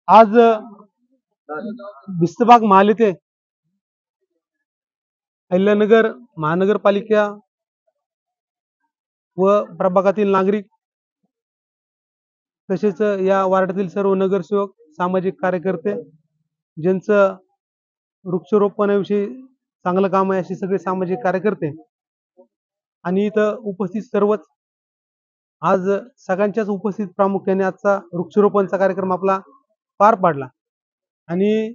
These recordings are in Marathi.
आज बिस्तबाग महाल येथे अहिल्यानगर महानगरपालिका व प्रभागातील नागरिक तसेच या वार्डातील सर्व नगरसेवक सामाजिक कार्यकर्ते ज्यांचं वृक्षारोपणाविषयी चांगलं काम आहे असे सगळे सामाजिक कार्यकर्ते आणि इथं उपस्थित सर्वच आज सगळ्यांच्याच उपस्थित प्रामुख्याने आजचा वृक्षारोपणचा कार्यक्रम आपला पार पाडला आणि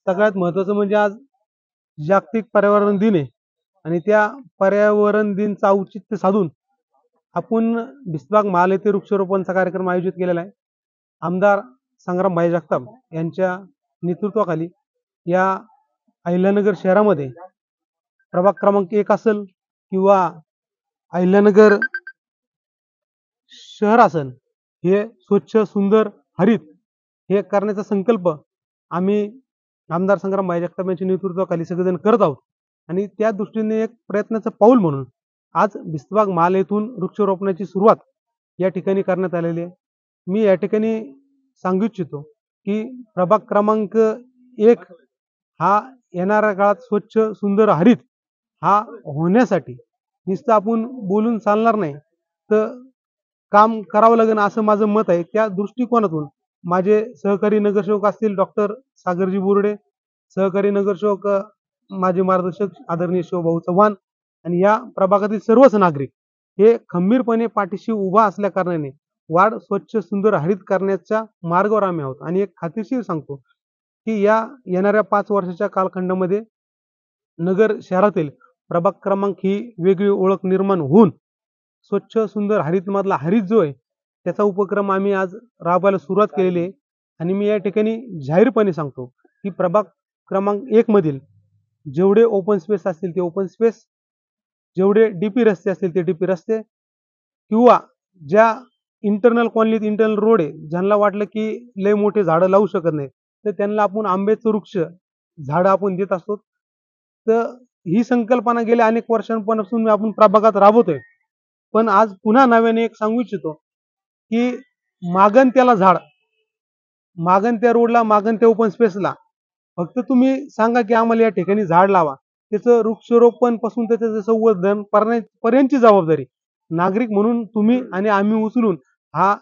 सगळ्यात महत्त्वाचं म्हणजे आज जागतिक पर्यावरण दिन आहे आणि त्या पर्यावरण दिनचं औचित्य साधून आपण बिस्तबाग महाल येथे वृक्षारोपणचा कार्यक्रम आयोजित केलेला आहे। आमदार संग्राम भाई जगताप यांच्या नेतृत्वाखाली या अहिल्यानगर शहरामध्ये प्रभाग क्रमांक 1 असेल किंवा अहिल्यानगर शहर असेल हे स्वच्छ सुंदर हरित हे करण्याचा संकल्प आम्ही आमदार संग्राम भाई जगताप यांच्या नेतृत्वाखाली सगळेजण करत आहोत आणि त्या दृष्टीने एक प्रयत्नाचं पाऊल म्हणून आज बिस्तबाग महाल येथून वृक्षारोपणाची सुरुवात या ठिकाणी करण्यात आलेली आहे। मी या ठिकाणी सांगू इच्छितो की प्रभाग क्रमांक 1 हा येणाऱ्या काळात स्वच्छ सुंदर हरित हा होण्यासाठी नुसतं आपण बोलून चालणार नाही तर काम करावं लागेल असं माझं मत आहे। त्या दृष्टिकोनातून माझे सहकारी नगरसेवक असतील डॉक्टर सागरजी बोर्डे, सहकारी नगरसेवक माझे मार्गदर्शक आदरणीय शिवभाऊ चव्हाण आणि या प्रभागातील सर्वच नागरिक हे खंबीरपणे पाठीशी उभा असल्या कारणाने वार्ड स्वच्छ सुंदर हरित करण्याच्या मार्गावर आम्ही आहोत आणि एक खात्रीशीर सांगतो की या येणाऱ्या 5 वर्षाच्या कालखंडामध्ये नगर शहरातील प्रभाग क्रमांक ही वेगळी ओळख निर्माण होऊन स्वच्छ सुंदर हरित मधला हरित जो आहे त्याचा उपक्रम आम्ही आज राबवायला सुरुवात केलेली आहे आणि मी या ठिकाणी जाहीरपणे सांगतो की प्रभाग क्रमांक 1 मधील जेवढे ओपन स्पेस असतील ते ओपन स्पेस, जेवढे डीपी रस्ते असतील ते डीपी रस्ते किंवा ज्या इंटरनल कॉलनीत इंटरनल रोड आहे ज्यांना वाटलं की लय मोठे झाडं लावू शकत नाही तर त्यांना आपण आंब्याचं वृक्ष झाडं आपण देत असतो। तर ही संकल्पना गेल्या अनेक वर्षांपासून आपण प्रभागात राबवतोय पण आज पुन्हा नव्याने एक सांगू इच्छितो की मागण त्याला झाड, मागण त्या रोडला, मागण त्या ओपन स्पेसला फक्त तुम्ही सांगा की आम्हाला या ठिकाणी झाड लावा, त्याचं वृक्षारोपण पासून त्याचं संवर्धन पर्यंतची जबाबदारी नागरिक म्हणून तुम्ही आणि आम्ही उचलून हा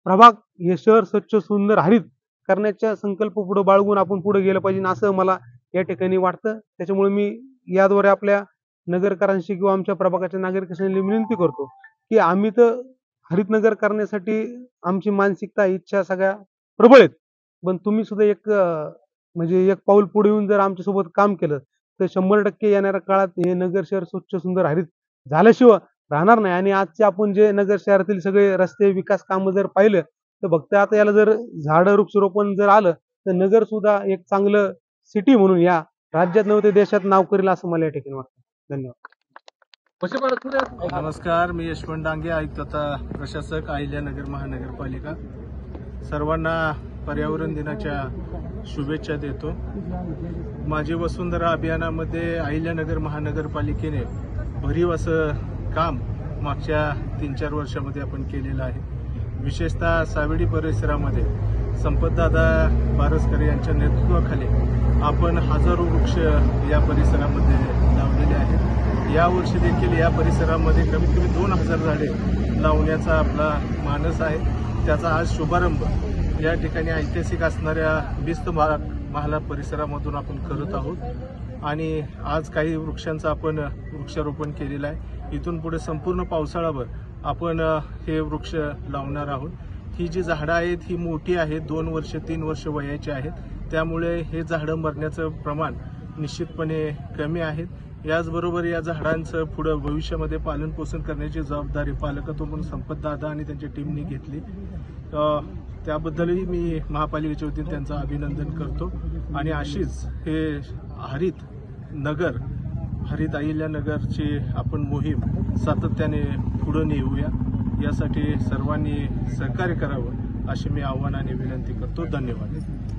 प्रभाग हे शहर स्वच्छ सुंदर हरित करण्याचा संकल्प पुढे बाळगून आपण पुढे गेलं पाहिजे असं मला या ठिकाणी वाटतं। त्याच्यामुळे मी याद्वारे आपल्या नगरकरांशी किंवा आमच्या प्रभागाच्या नागरिकांशी विनंती करतो की आम्ही तर हरित नगर करण्यासाठी आमची मानसिकता इच्छा सगळ्या प्रबळ आहेत पण तुम्ही सुद्धा एक पाऊल पुढे येऊन जर आमच्या सोबत काम केलं तर 100% येणाऱ्या काळात हे नगर शहर स्वच्छ सुंदर हरित झाल्याशिवाय राहणार नाही। आणि आजचे आपण जे नगर शहरातील सगळे रस्ते विकास कामं जर पाहिलं तर फक्त आता याला जर झाड वृक्षारोपण जर आलं तर नगर सुद्धा एक चांगलं सिटी म्हणून या राज्यात नव्हे देशात नाव करेल असं मला या ठिकाणी वाटतं। धन्यवाद। नमस्कार, मी यशवंत डांगे, आयुक्त तथा प्रशासक अहिल्यानगर महानगरपालिका। सर्वांना पर्यावरण दिनाच्या शुभेच्छा देतो। माझी वसुंधरा अभियानामध्ये अहिल्यानगर महानगरपालिकेने भरीव असं काम मागच्या 3-4 वर्षामध्ये आपण केलेलं आहे। विशेषतः सावेडी परिसरामध्ये संपतदादा बारसकर यांच्या नेतृत्वाखाली आपण हजारो वृक्ष या परिसरामध्ये लावलेले आहेत। यावर्षी देखील या परिसरामध्ये कमीत कमी 2000 झाडे लावण्याचा आपला मानस आहे। त्याचा आज शुभारंभ या ठिकाणी ऐतिहासिक असणाऱ्या बिस्तबाग महाल परिसरामधून आपण करत आहोत आणि आज काही वृक्षांचं आपण वृक्षारोपण केलेलं आहे। इथून पुढे संपूर्ण पावसाळ्याभर आपण हे वृक्ष लावणार आहोत। ही जी झाडं आहेत ही मोठी आहेत, 2 वर्ष 3 वर्ष वयाची आहेत, त्यामुळे हे झाडं मरण्याचं प्रमाण निश्चितपणे कमी आहे। याचबरोबर या झाडांचं पुढे भविष्यामध्ये पालन पोषण करण्याची जबाबदारी पालकत्व म्हणून संपतदादा आणि त्यांच्या टीमने घेतली। त्याबद्दलही मी महापालिकेच्या वतीने त्यांचं अभिनंदन करतो आणि अशीच हे हरित नगर, हरित अहिल्यानगरची आपण मोहीम सातत्याने पुढे नेऊया, यासाठी सर्वांनी सहकार्य करावं अशी मी आव्हानाने विनंती करतो। धन्यवाद।